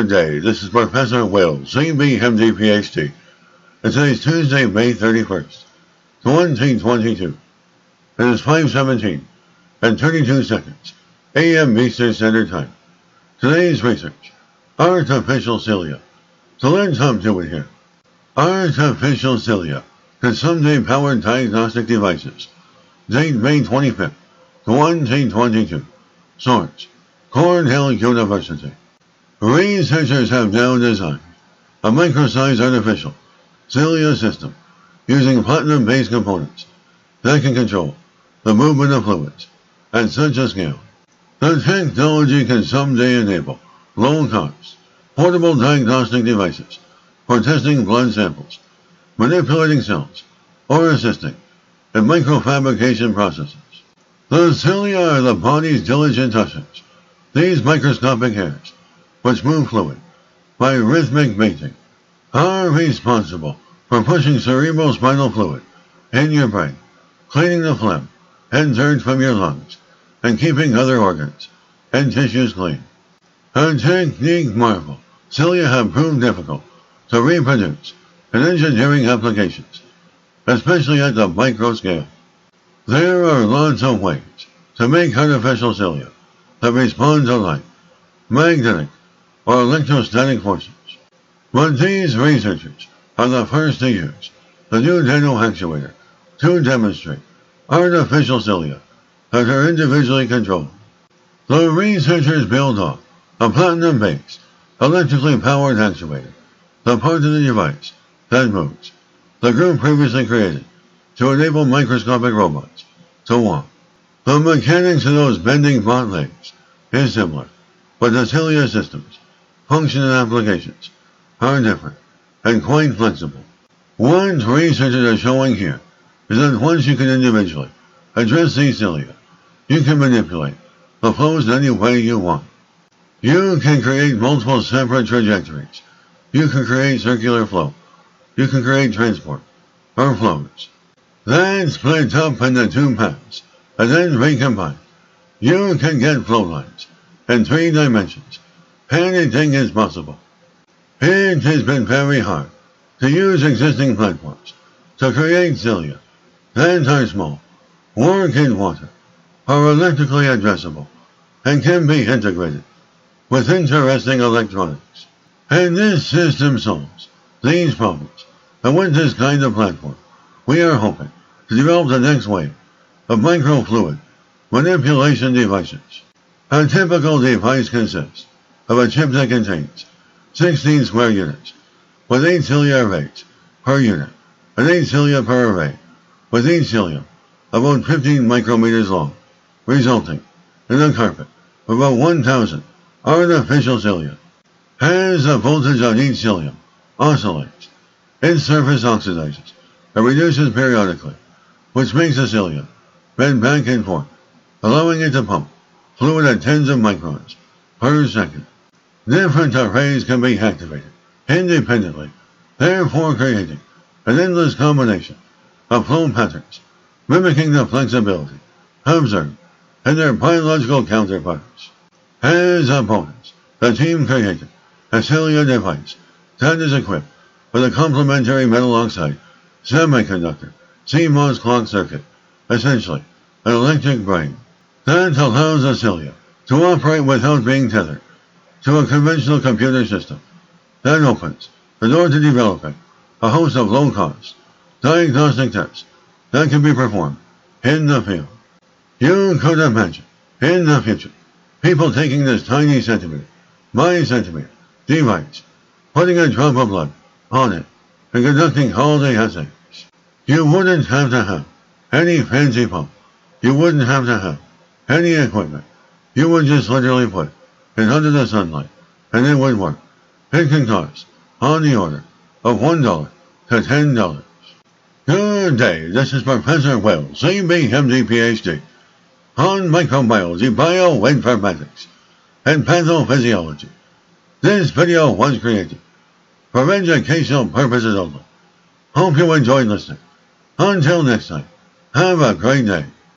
Good day, this is Professor Will, CBMD PhD, and today's Tuesday, May 31st, 2022. It is 5:17 and 32 seconds, a.m. Eastern Standard Time. Today's research, artificial cilia. So let's hop to it here. Artificial cilia can someday power diagnostic devices. Date May 25th, 2022. Source, Cornell University. Researchers have now designed a micro-sized artificial cilia system using platinum-based components that can control the movement of fluids at such a scale. The technology can someday enable low-cost, portable diagnostic devices for testing blood samples, manipulating cells, or assisting in microfabrication processes. The cilia are the body's diligent ushers. These microscopic hairs, which move fluid by rhythmic mating, are responsible for pushing cerebrospinal fluid in your brain, cleaning the phlegm and dirt from your lungs, and keeping other organs and tissues clean. A technique marvel, cilia have proved difficult to reproduce in engineering applications, especially at the micro scale. There are lots of ways to make artificial cilia that respond to light, magnetic, or electrostatic forces. But these researchers are the first to use the new nano actuator to demonstrate artificial cilia that are individually controlled. The researchers build off a platinum-based, electrically powered actuator, the part of the device that moves. The group previously created to enable microscopic robots to walk. The mechanics of those bending bot legs is similar, but the cilia systems, function and applications are different and quite flexible. What researchers are showing here is that once you can individually address these cilia, you can manipulate the flows in any way you want. You can create multiple separate trajectories. You can create circular flow. You can create transport, or flows. Then split up into two paths, and then recombine. You can get flow lines in 3 dimensions. Anything is possible. It has been very hard to use existing platforms to create cilia that are small, work in water, are electrically addressable, and can be integrated with interesting electronics. And this system solves these problems. And with this kind of platform, we are hoping to develop the next wave of microfluid manipulation devices. A typical device consists of a chip that contains 16 square units, with 8 cilia arrays per unit, and 8 cilia per array, with each cilium about 15 micrometers long, resulting in a carpet of about 1,000 artificial cilia. As the voltage on each cilium oscillates, its surface oxidizes and reduces periodically, which makes the cilia bend back and forth, allowing it to pump fluid at tens of microns per second. Different arrays can be activated independently, therefore creating an endless combination of flow patterns, mimicking the flexibility observed in their biological counterparts. As a bonus, the team created a cilia device that is equipped with a complementary metal oxide semiconductor CMOS clock circuit, essentially an electric brain, that allows the cilia to operate without being tethered to a conventional computer system. That opens the door to developing a host of low-cost diagnostic tests that can be performed in the field. You could imagine, in the future, people taking this tiny centimeter by centimeter device, putting a drop of blood on it, and conducting all the assays. You wouldn't have to have any fancy pump. You wouldn't have to have any equipment. You would just literally put it under the sunlight, and it would work. It can cost on the order of $1 to $10. Good day, this is Professor Will, CBMD PhD, on microbiology, bioinformatics, and pathophysiology. This video was created for educational purposes only. Hope you enjoyed listening. Until next time, have a great day.